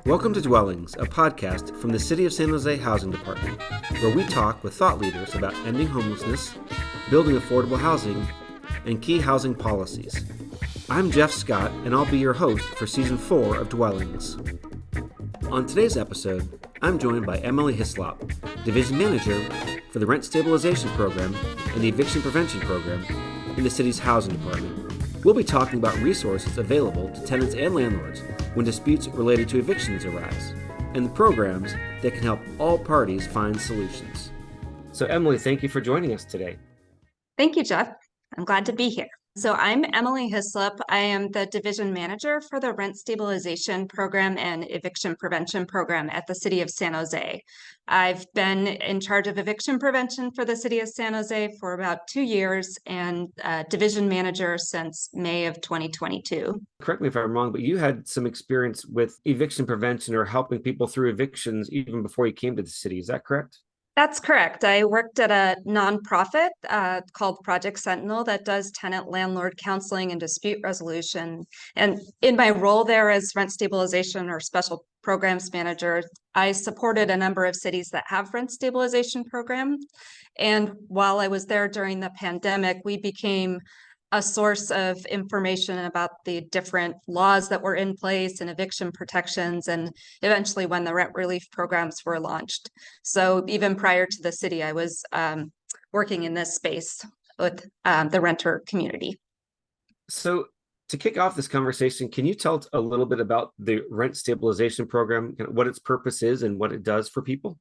Welcome to Dwellings, a podcast from the City of San Jose Housing Department, where we talk with thought leaders about ending homelessness, building affordable housing, and key housing policies. I'm Jeff Scott, and I'll be your host for Season 4 of Dwellings. On today's episode, I'm joined by Emily Hislop, Division Manager for the Rent Stabilization Program and the Eviction Prevention Program in the city's Housing Department. We'll be talking about resources available to tenants and landlords when disputes related to evictions arise, and the programs that can help all parties find solutions. So Emily, thank you for joining us today. Thank you, Jeff. I'm glad to be here. So I'm Emily Hislop. I am the Division Manager for the Rent Stabilization Program and Eviction Prevention Program at the City of San Jose. I've been in charge of eviction prevention for the City of San Jose for about 2 years and Division Manager since May of 2022. Correct me if I'm wrong, but you had some experience with eviction prevention or helping people through evictions even before you came to the city. Is that correct? That's correct. I worked at a nonprofit called Project Sentinel that does tenant landlord counseling and dispute resolution. And in my role there as rent stabilization or special programs manager, I supported a number of cities that have rent stabilization programs. And while I was there during the pandemic, we became a source of information about the different laws that were in place and eviction protections, and eventually when the rent relief programs were launched. So even prior to the city, I was working in this space with the renter community. So to kick off this conversation, can you tell us a little bit about the rent stabilization program, what its purpose is and what it does for people?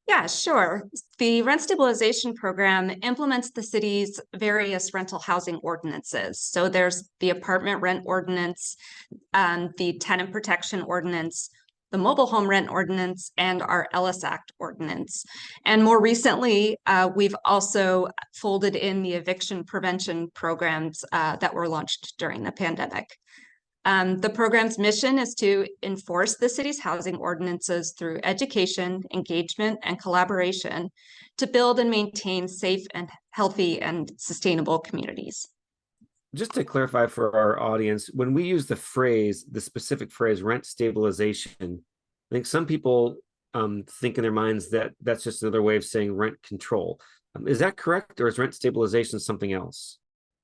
Yeah, sure. The Rent Stabilization Program implements the city's various rental housing ordinances. So there's the apartment rent ordinance, the tenant protection ordinance, the mobile home rent ordinance, and our Ellis Act ordinance. And more recently, we've also folded in the eviction prevention programs that were launched during the pandemic. The program's mission is to enforce the city's housing ordinances through education, engagement, and collaboration to build and maintain safe and healthy and sustainable communities. Just to clarify for our audience, when we use the specific phrase rent stabilization, I think some people think in their minds that that's just another way of saying rent control. Is that correct, or is rent stabilization something else?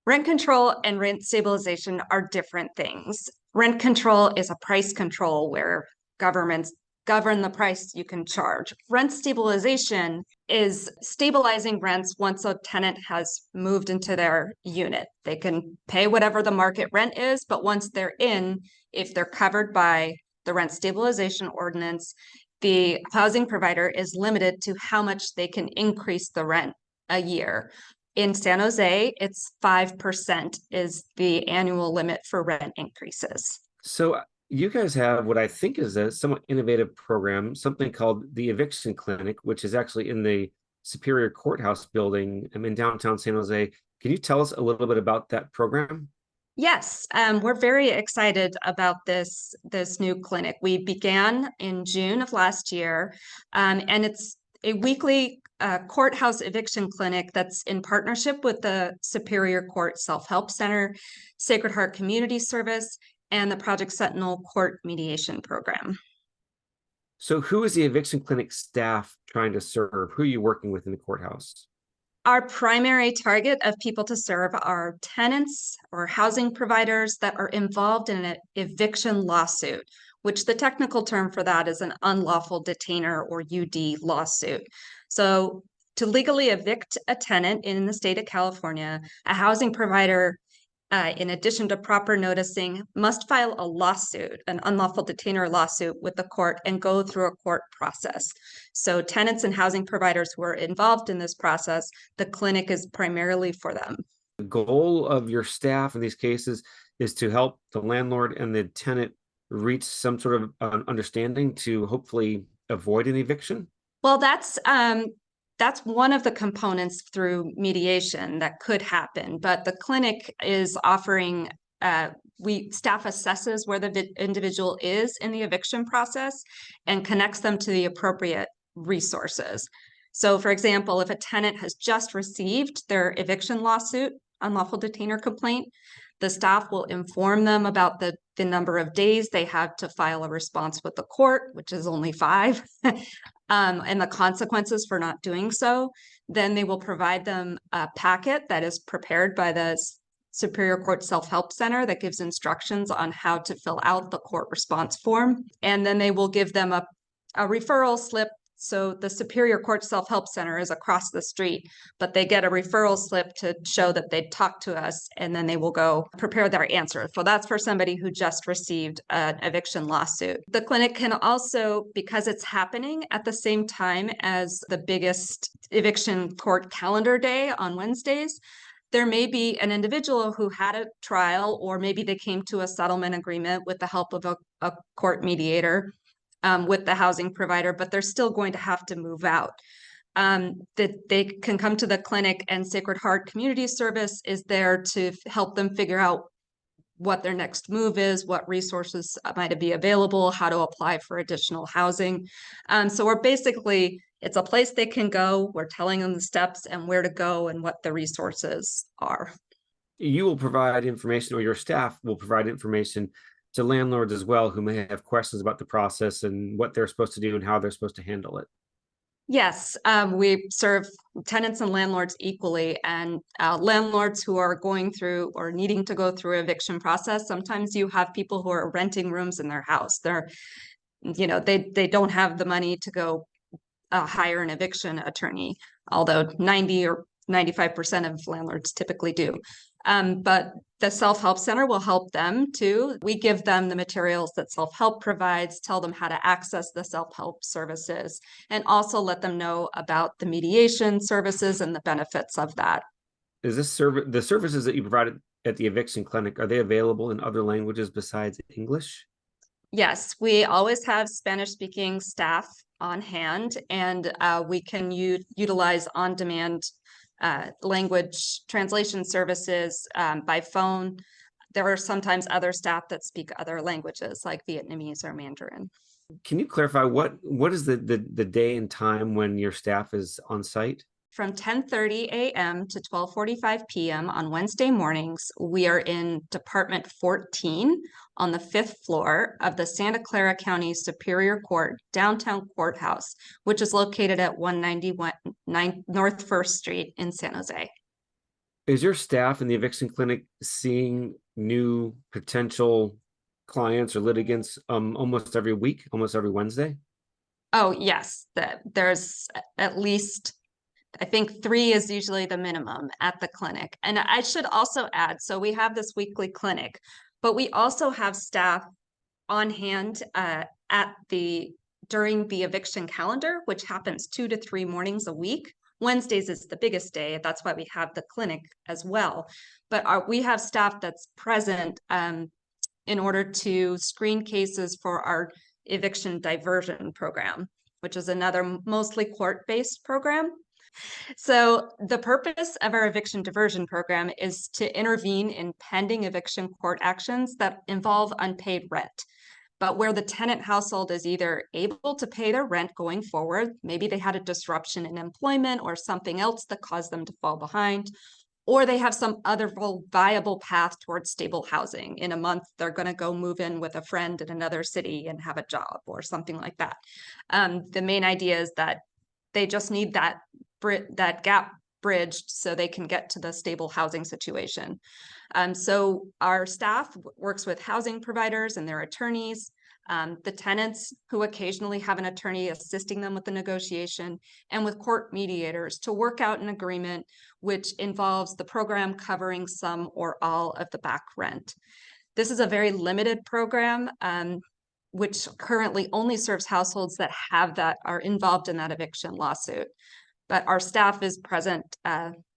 Rent control and rent stabilization are different things. Rent control is a price control where governments govern the price you can charge. Rent stabilization is stabilizing rents once a tenant has moved into their unit. They can pay whatever the market rent is, but once they're in, if they're covered by the rent stabilization ordinance, the housing provider is limited to how much they can increase the rent a year. In San Jose, it's 5% is the annual limit for rent increases. So you guys have what I think is a somewhat innovative program, something called the Eviction Clinic, which is actually in the Superior Courthouse building in downtown San Jose. Can you tell us a little bit about that program? Yes, we're very excited about this new clinic. We began in June of last year, and it's a weekly courthouse eviction clinic that's in partnership with the Superior Court Self-Help Center, Sacred Heart Community Service, and the Project Sentinel Court Mediation Program. So who is the eviction clinic staff trying to serve? Who are you working with in the courthouse? Our primary target of people to serve are tenants or housing providers that are involved in an eviction lawsuit, which the technical term for that is an unlawful detainer or UD lawsuit. So to legally evict a tenant in the state of California, a housing provider, in addition to proper noticing, must file a lawsuit, an unlawful detainer lawsuit with the court and go through a court process. So tenants and housing providers who are involved in this process, the clinic is primarily for them. The goal of your staff in these cases is to help the landlord and the tenant reach some sort of understanding to hopefully avoid an eviction? Well, that's one of the components through mediation that could happen, but the clinic is offering, staff assesses where the individual is in the eviction process and connects them to the appropriate resources. So for example, if a tenant has just received their eviction lawsuit, unlawful detainer complaint, The staff will inform them about the number of days they have to file a response with the court, which is only 5, and the consequences for not doing so. Then they will provide them a packet that is prepared by the Superior Court Self-Help Center that gives instructions on how to fill out the court response form. And then they will give them a referral slip. So the Superior Court Self-Help Center is across the street, but they get a referral slip to show that they talked to us, and then they will go prepare their answer. So that's for somebody who just received an eviction lawsuit. The clinic can also, because it's happening at the same time as the biggest eviction court calendar day on Wednesdays, there may be an individual who had a trial, or maybe they came to a settlement agreement with the help of a court mediator with the housing provider, but they're still going to have to move out. That they can come to the clinic, and Sacred Heart Community Service is there to help them figure out what their next move is, what resources might be available, how to apply for additional housing. So we're basically, it's a place they can go. We're telling them the steps and where to go and what the resources are. You will provide information, or your staff will provide information to landlords as well, who may have questions about the process and what they're supposed to do and how they're supposed to handle it. Yes, we serve tenants and landlords equally, and landlords who are going through or needing to go through eviction process. Sometimes you have people who are renting rooms in their house. They don't have the money to go hire an eviction attorney, although 90 or 95% of landlords typically do. But the Self-Help Center will help them too. We give them the materials that Self-Help provides, tell them how to access the Self-Help services, and also let them know about the mediation services and the benefits of that. Is this the services that you provided at the eviction clinic, are they available in other languages besides English? Yes, we always have Spanish-speaking staff on hand, and we can utilize on-demand language translation services by phone. There are sometimes other staff that speak other languages like Vietnamese or Mandarin. Can you clarify what is the day and time when your staff is on site? From 10:30 a.m. to 12:45 p.m. on Wednesday mornings, we are in Department 14 on the 5th floor of the Santa Clara County Superior Court Downtown Courthouse, which is located at 191 North 1st Street in San Jose. Is your staff in the eviction clinic seeing new potential clients or litigants almost every week, almost every Wednesday? Oh, yes. There's at least, I think 3 is usually the minimum at the clinic. And I should also add, so we have this weekly clinic, but we also have staff on hand during the eviction calendar, which happens 2 to 3 mornings a week. Wednesdays is the biggest day. That's why we have the clinic as well. But we have staff that's present in order to screen cases for our eviction diversion program, which is another mostly court-based program. So the purpose of our eviction diversion program is to intervene in pending eviction court actions that involve unpaid rent, but where the tenant household is either able to pay their rent going forward, maybe they had a disruption in employment or something else that caused them to fall behind, or they have some other viable path towards stable housing. In a month, they're going to go move in with a friend in another city and have a job or something like that. The main idea is that they just need that gap bridged so they can get to the stable housing situation. So our staff works with housing providers and their attorneys, the tenants who occasionally have an attorney assisting them with the negotiation, and with court mediators to work out an agreement which involves the program covering some or all of the back rent. This is a very limited program, which currently only serves households that are involved in that eviction lawsuit. But our staff is present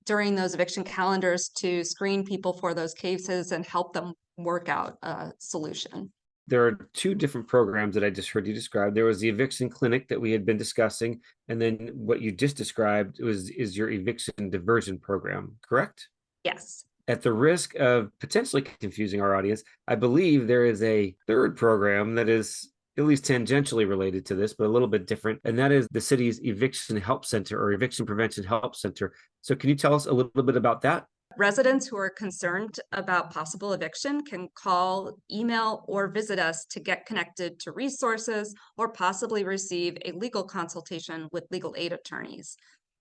during those eviction calendars to screen people for those cases and help them work out a solution. There are 2 different programs that I just heard you describe. There was the eviction clinic that we had been discussing, and then what you just described is your eviction diversion program, correct? Yes. At the risk of potentially confusing our audience, I believe there is a 3rd program that is at least tangentially related to this, but a little bit different, and that is the city's Eviction Help Center or Eviction Prevention Help Center. So can you tell us a little bit about that? Residents who are concerned about possible eviction can call, email, or visit us to get connected to resources or possibly receive a legal consultation with legal aid attorneys.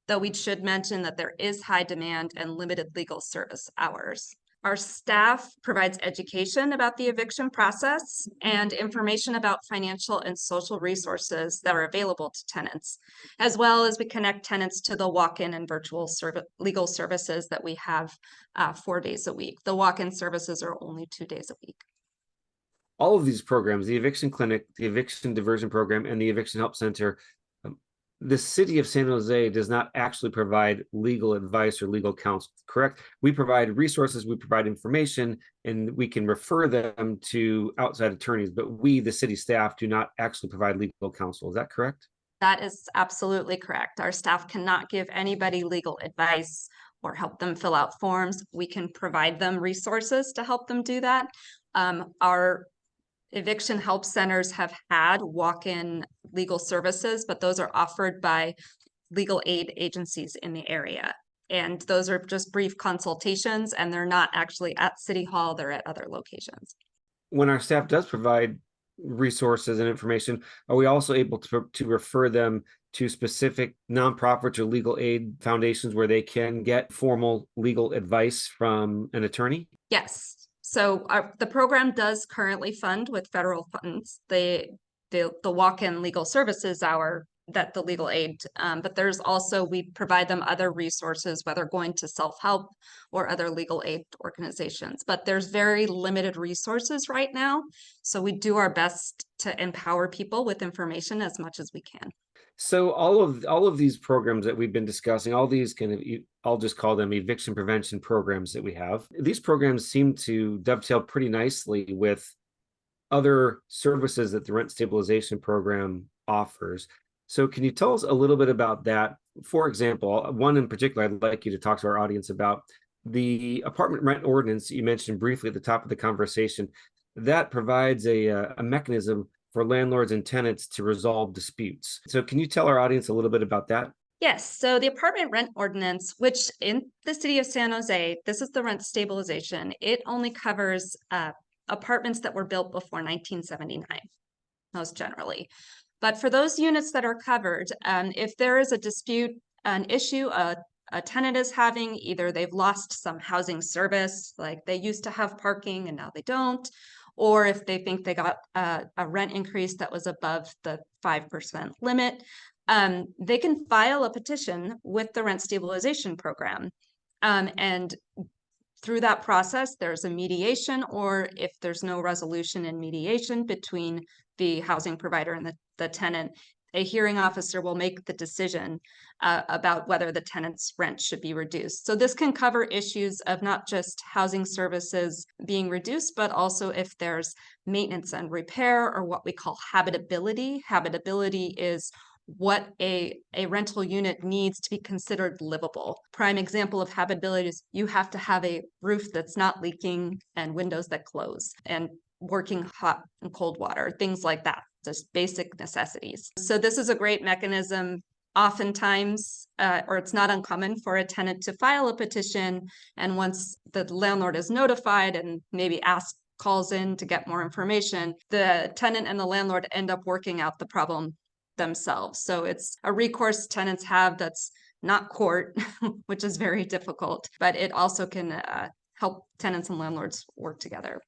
Though we should mention that there is high demand and limited legal service hours. Our staff provides education about the eviction process and information about financial and social resources that are available to tenants, as well as we connect tenants to the walk-in and virtual legal services that we have 4 days a week. The walk-in services are only 2 days a week. All of these programs, the eviction clinic, the eviction diversion program, and the eviction help center, the city of San Jose does not actually provide legal advice or legal counsel, correct? We provide resources, we provide information, and we can refer them to outside attorneys, but we, the city staff, do not actually provide legal counsel. Is that correct? That is absolutely correct. Our staff cannot give anybody legal advice or help them fill out forms. We can provide them resources to help them do that. Our eviction help centers have had walk-in legal services, but those are offered by legal aid agencies in the area. And those are just brief consultations, and they're not actually at City Hall, they're at other locations. When our staff does provide resources and information, are we also able to refer them to specific nonprofits or legal aid foundations where they can get formal legal advice from an attorney? Yes. So the program does currently fund with federal funds the walk-in legal services hour that the legal aid, but there's also, we provide them other resources, whether going to self-help or other legal aid organizations, but there's very limited resources right now. So we do our best to empower people with information as much as we can. So all of these programs that we've been discussing, all these kind of, I'll just call them eviction prevention programs that we have, these programs seem to dovetail pretty nicely with other services that the rent stabilization program offers. So can you tell us a little bit about that? For example, one in particular I'd like you to talk to our audience about, the apartment rent ordinance you mentioned briefly at the top of the conversation. That provides a mechanism for landlords and tenants to resolve disputes. So can you tell our audience a little bit about that? Yes, so the apartment rent ordinance, which in the city of San Jose, this is the rent stabilization, it only covers apartments that were built before 1979, most generally. But for those units that are covered, if there is a dispute, an issue, a tenant is having, either they've lost some housing service, like they used to have parking and now they don't, or if they think they got a rent increase that was above the 5% limit, they can file a petition with the rent stabilization program. And through that process, there's a mediation, or if there's no resolution in mediation between the housing provider and the tenant, a hearing officer will make the decision about whether the tenant's rent should be reduced. So this can cover issues of not just housing services being reduced, but also if there's maintenance and repair, or what we call habitability. Habitability is what a rental unit needs to be considered livable. Prime example of habitability is you have to have a roof that's not leaking and windows that close and working hot and cold water, things like that, just basic necessities. So this is a great mechanism. Oftentimes, or it's not uncommon for a tenant to file a petition, and once the landlord is notified and maybe calls in to get more information, the tenant and the landlord end up working out the problem themselves. So it's a recourse tenants have that's not court, which is very difficult, but it also can help tenants and landlords work together.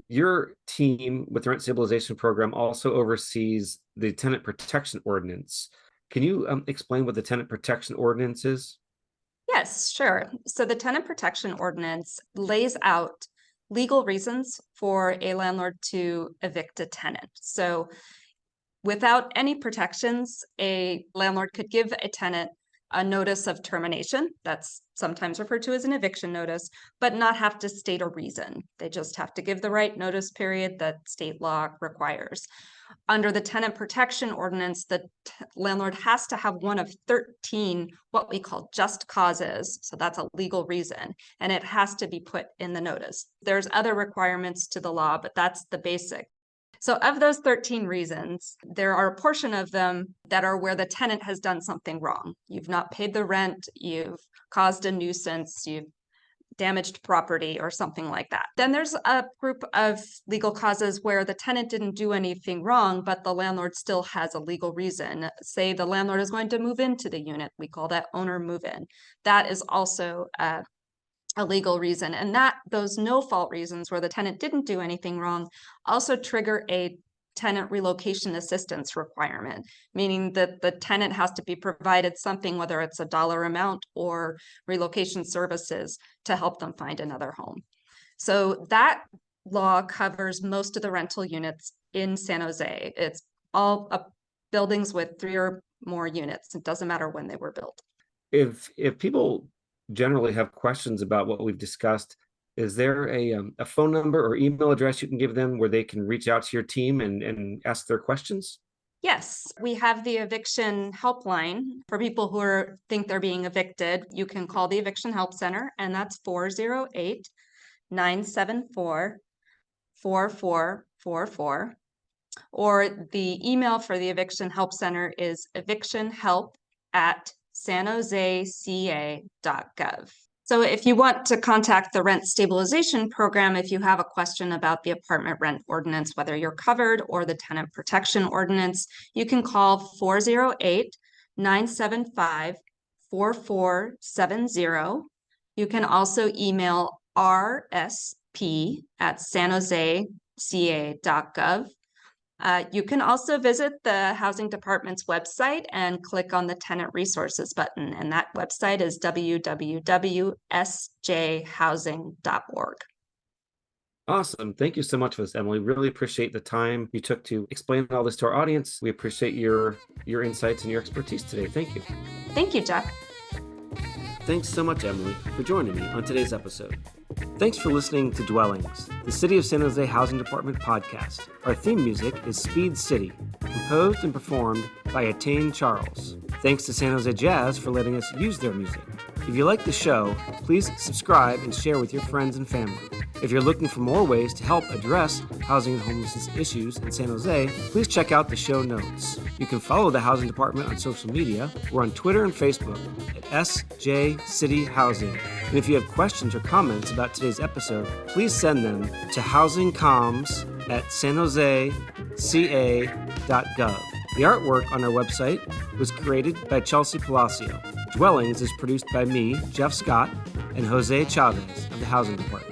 Your team with the rent stabilization program also oversees the tenant protection ordinance. Can you explain what the tenant protection ordinance is? Yes, sure. So the tenant protection ordinance lays out legal reasons for a landlord to evict a tenant. So without any protections, a landlord could give a tenant a notice of termination, that's sometimes referred to as an eviction notice, but not have to state a reason. They just have to give the right notice period that state law requires. Under the tenant protection ordinance, the landlord has to have one of 13 what we call just causes. So that's a legal reason, and it has to be put in the notice. There's other requirements to the law, but that's the basic. So of those 13 reasons, there are a portion of them that are where the tenant has done something wrong. You've not paid the rent, you've caused a nuisance, damaged property or something like that. Then there's a group of legal causes where the tenant didn't do anything wrong, but the landlord still has a legal reason. Say the landlord is going to move into the unit. We call that owner move-in. That is also a legal reason. And those no-fault reasons where the tenant didn't do anything wrong also trigger a tenant relocation assistance requirement, meaning that the tenant has to be provided something, whether it's a dollar amount or relocation services, to help them find another home. So that law covers most of the rental units in San Jose. It's all buildings with 3 or more units. It doesn't matter when they were built. If people generally have questions about what we've discussed, is there a phone number or email address you can give them where they can reach out to your team and ask their questions? Yes, we have the eviction helpline for people who think they're being evicted. You can call the Eviction Help Center, and that's 408-974-4444. Or the email for the Eviction Help Center is evictionhelp@sanjoseca.gov. So if you want to contact the rent stabilization program, if you have a question about the apartment rent ordinance, whether you're covered or the tenant protection ordinance, you can call 408-975-4470. You can also email rsp@sanjoseca.gov. You can also visit the Housing Department's website and click on the Tenant Resources button, and that website is www.sjhousing.org. Awesome. Thank you so much for this, Emily. Really appreciate the time you took to explain all this to our audience. We appreciate your insights and your expertise today. Thank you. Thank you, Jeff. Thanks so much, Emily, for joining me on today's episode. Thanks for listening to Dwellings, the City of San Jose Housing Department podcast. Our theme music is Speed City, composed and performed by Attain Charles. Thanks to San Jose Jazz for letting us use their music. If you like the show, please subscribe and share with your friends and family. If you're looking for more ways to help address housing and homelessness issues in San Jose, please check out the show notes. You can follow the Housing Department on social media. We're on Twitter and Facebook at SJ City Housing. And if you have questions or comments about today's episode, please send them to housingcoms@sanjoseca.gov. The artwork on our website was created by Chelsea Palacio. Dwellings is produced by me, Jeff Scott, and Jose Chavez of the Housing Department.